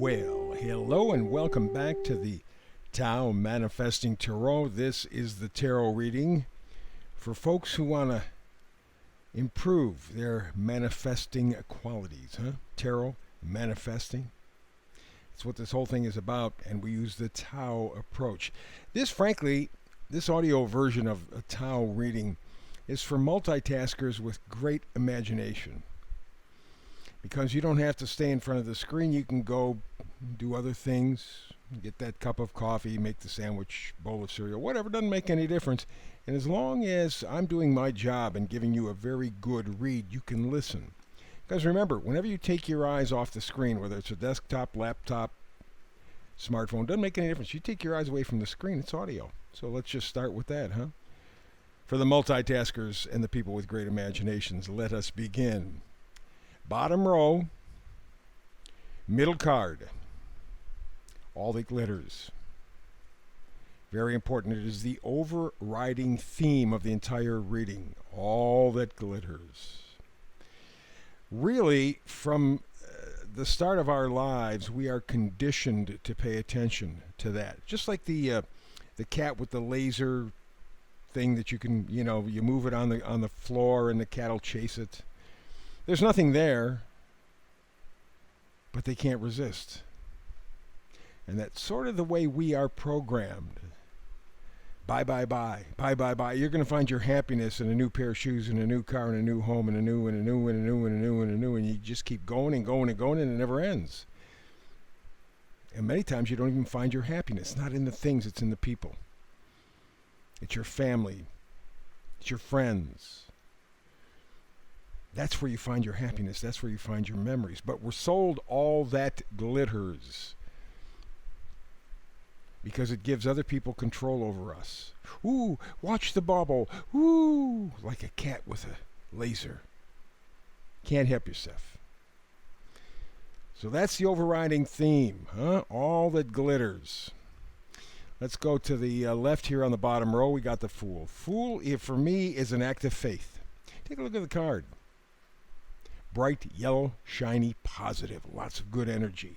Well, hello and welcome back to the Tao Manifesting Tarot. This is the tarot reading for folks who want to improve their manifesting qualities. Tarot, manifesting. That's what this whole thing is about, and we use the Tao approach. Frankly, this audio version of a Tao reading is for multitaskers with great imagination. Because you don't have to stay in front of the screen, you can go do other things, get that cup of coffee, make the sandwich, bowl of cereal, whatever, doesn't make any difference. And as long as I'm doing my job and giving you a very good read, you can listen. Because remember, whenever you take your eyes off the screen, whether it's a desktop, laptop, smartphone, doesn't make any difference. You take your eyes away from the screen, it's audio. So let's just start with that, For the multitaskers and the people with great imaginations, let us begin. Bottom row, middle card, all that glitters. Very important. It is the overriding theme of the entire reading, all that glitters. Really, from the start of our lives, we are conditioned to pay attention to that. Just like the cat with the laser thing that you can, you move it on the floor and the cat will chase it. There's nothing there, but they can't resist. And that's sort of the way we are programmed. Buy, buy, buy, buy, buy, buy. You're going to find your happiness in a new pair of shoes, and a new car, and a new home, and a new, and a new, and a new, and a new, and a new, and you just keep going and going and going, and it never ends. And many times you don't even find your happiness. It's not in the things, it's in the people. It's your family. It's your friends. That's where you find your happiness. That's where you find your memories. But we're sold all that glitters because it gives other people control over us. Ooh, watch the bauble. Ooh, like a cat with a laser. Can't help yourself. So that's the overriding theme, All that glitters. Let's go to the left here on the bottom row. We got the Fool. Fool, for me, is an act of faith. Take a look at the card. Bright, yellow, shiny, positive, lots of good energy.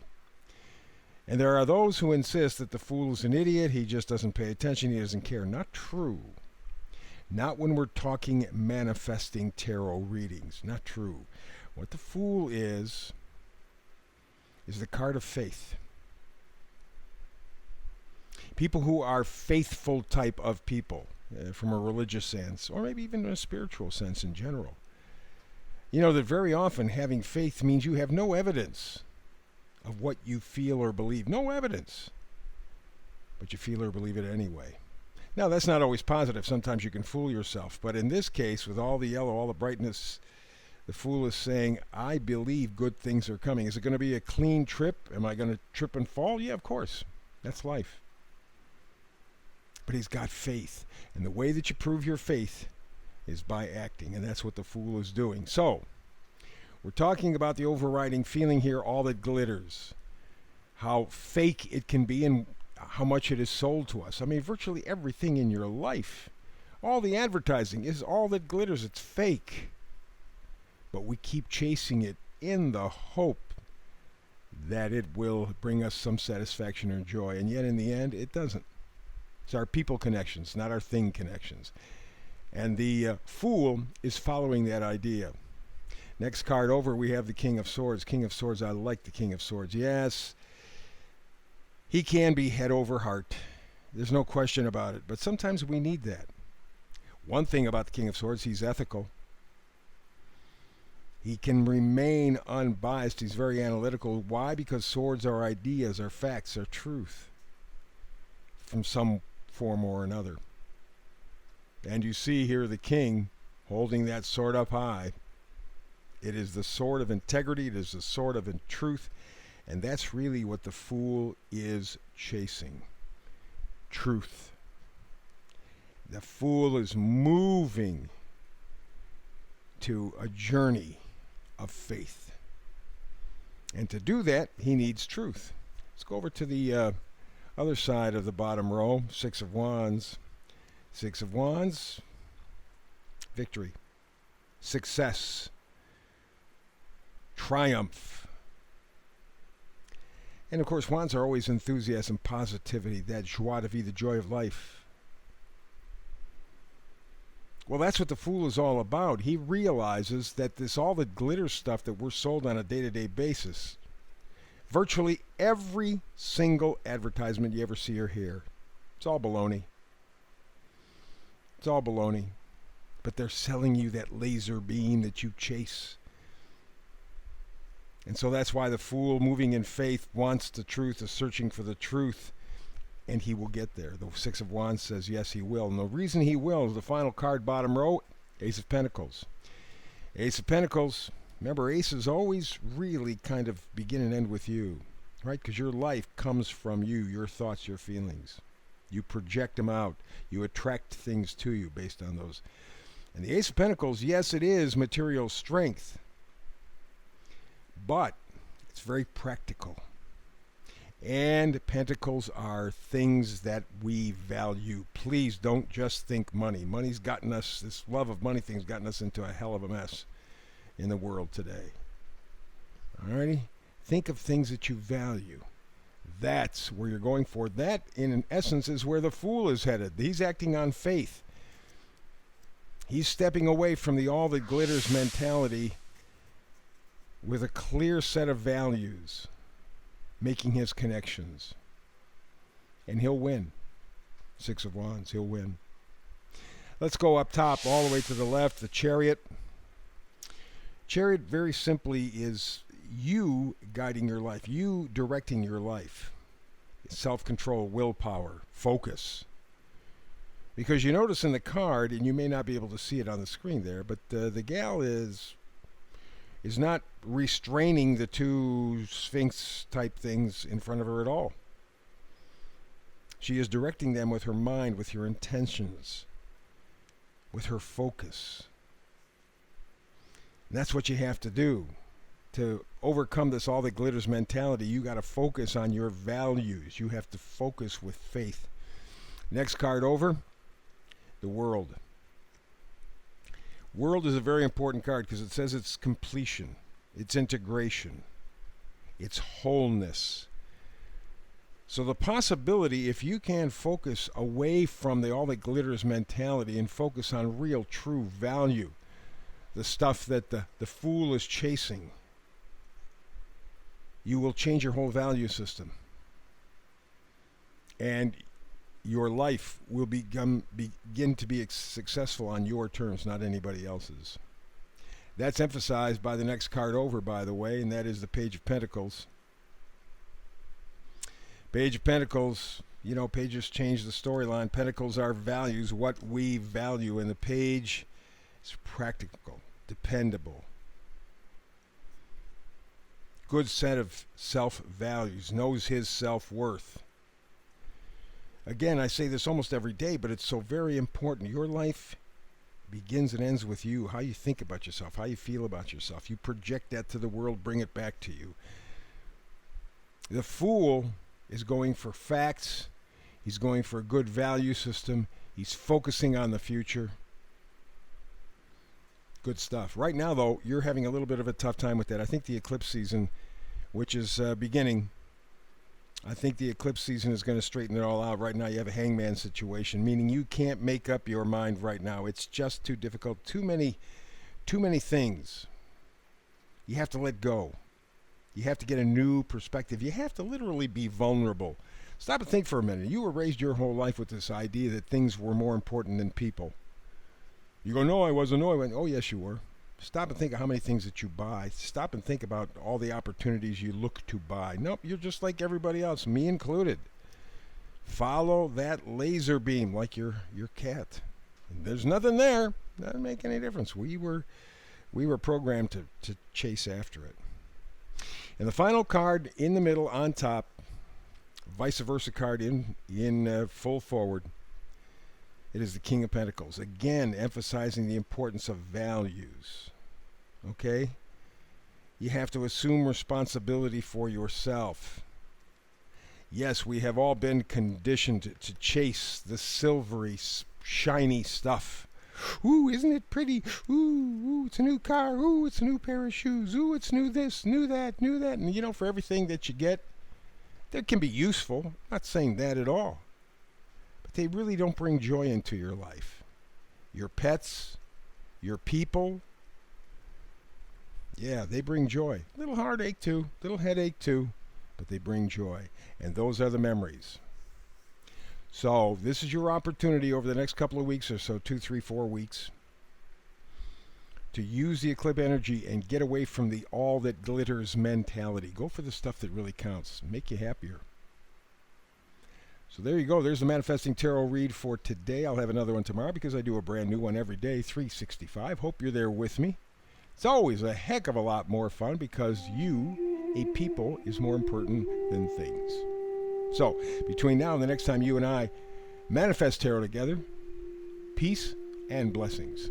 And there are those who insist that the Fool is an idiot, he just doesn't pay attention, he doesn't care. Not true. Not when we're talking manifesting tarot readings. Not true. What the Fool is the card of faith. People who are faithful type of people, from a religious sense, or maybe even a spiritual sense in general. You know that very often having faith means you have no evidence of what you feel or believe. No evidence. But you feel or believe it anyway. Now, that's not always positive. Sometimes you can fool yourself. But in this case, with all the yellow, all the brightness, the Fool is saying, I believe good things are coming. Is it going to be a clean trip? Am I going to trip and fall? Yeah, of course. That's life. But he's got faith. And the way that you prove your faith is by acting, and that's what the Fool is doing. So, we're talking about the overriding feeling here, all that glitters. How fake it can be and how much it is sold to us. I mean, virtually everything in your life. All the advertising is all that glitters. It's fake. But we keep chasing it in the hope that it will bring us some satisfaction or joy. And yet, in the end, it doesn't. It's our people connections, not our thing connections. And the Fool is following that idea. Next card over, we have the King of Swords. King of Swords, I like the King of Swords. Yes, he can be head over heart. There's no question about it. But sometimes we need that. One thing about the King of Swords, he's ethical. He can remain unbiased. He's very analytical. Why? Because swords are ideas, are facts, are truth. From some form or another. And you see here the king holding that sword up high. It is the sword of integrity. It is the sword of truth. And that's really what the Fool is chasing. Truth. The Fool is moving to a journey of faith. And to do that, he needs truth. Let's go over to the other side of the bottom row. Six of Wands. Six of Wands, victory, success, triumph. And of course, wands are always enthusiasm, positivity, that joie de vivre, the joy of life. Well, that's what the Fool is all about. He realizes that all the glitter stuff that we're sold on a day-to-day basis, virtually every single advertisement you ever see or hear, it's all baloney. It's all baloney. But they're selling you that laser beam that you chase. And so that's why the Fool, moving in faith, wants the truth, is searching for the truth, and he will get there. The Six of Wands says yes, he will. And the reason he will is the final card, bottom row, Ace of Pentacles. Ace of Pentacles, remember, aces always really kind of begin and end with you, right? Because your life comes from you, your thoughts, your feelings. You project them out. You attract things to you based on those. And the Ace of Pentacles, yes, it is material strength, but it's very practical. And pentacles are things that we value. Please don't just think money. Money's gotten us, this love of money thing's gotten us into a hell of a mess in the world today. Alrighty? Think of things that you value. That's where you're going for. That, in essence, is where the Fool is headed. He's acting on faith. He's stepping away from the all that glitters mentality with a clear set of values, making his connections. And he'll win. Six of Wands, he'll win. Let's go up top all the way to the left, the Chariot. Chariot, very simply, is you guiding your life, you directing your life. Self-control, willpower, focus. Because you notice in the card, and you may not be able to see it on the screen there, but the gal is not restraining the two Sphinx type things in front of her at all. She is directing them with her mind, with her intentions, with her focus. And that's what you have to do. To overcome this all that glitters mentality, you got to focus on your values. You have to focus with faith. Next card over, the World. World is a very important card because it says it's completion, it's integration, it's wholeness. So the possibility, if you can focus away from the all that glitters mentality and focus on real, true value, the stuff that the Fool is chasing, you will change your whole value system. And your life will begin to be successful on your terms, not anybody else's. That's emphasized by the next card over, by the way, and that is the Page of Pentacles. Page of Pentacles, you know, pages change the storyline. Pentacles are values, what we value, and the Page is practical, dependable. Good set of self-values, knows his self-worth. Again, I say this almost every day, but it's so very important. Your life begins and ends with you, how you think about yourself, how you feel about yourself. You project that to the world, bring it back to you. The Fool is going for facts. He's going for a good value system. He's focusing on the future. Good stuff. Right now, though, you're having a little bit of a tough time with that. I think the eclipse season, which is beginning, I think the eclipse season is going to straighten it all out. Right now you have a hangman situation, meaning you can't make up your mind right now. It's just too difficult. Too many things. You have to let go. You have to get a new perspective. You have to literally be vulnerable. Stop and think for a minute. You were raised your whole life with this idea that things were more important than people. You go, no, I wasn't. No, I went, oh, yes, you were. Stop and think of how many things that you buy. Stop and think about all the opportunities you look to buy. Nope, you're just like everybody else, me included. Follow that laser beam like your cat. There's nothing there. Doesn't make any difference. We were programmed to chase after it. And the final card in the middle on top, vice versa card in full forward. It is the King of Pentacles. Again, emphasizing the importance of values. Okay? You have to assume responsibility for yourself. Yes, we have all been conditioned to chase the silvery, shiny stuff. Ooh, isn't it pretty? Ooh, it's a new car. Ooh, it's a new pair of shoes. Ooh, it's new this, new that, new that. And you know, for everything that you get, They can be useful, I'm not saying that at all, but they really don't bring joy into your life. Your pets, your people, yeah, they bring joy. Little heartache too, little headache too, but they bring joy. And those are the memories. So this is your opportunity over the next couple of weeks or so, 2, 3, 4 weeks, to use the eclipse energy and get away from the all that glitters mentality. Go for the stuff that really counts. Make you happier. So there you go. There's the Manifesting Tarot read for today. I'll have another one tomorrow because I do a brand new one every day, 365. Hope you're there with me. It's always a heck of a lot more fun because you, a people, is more important than things. So between now and the next time you and I manifest tarot together, peace and blessings.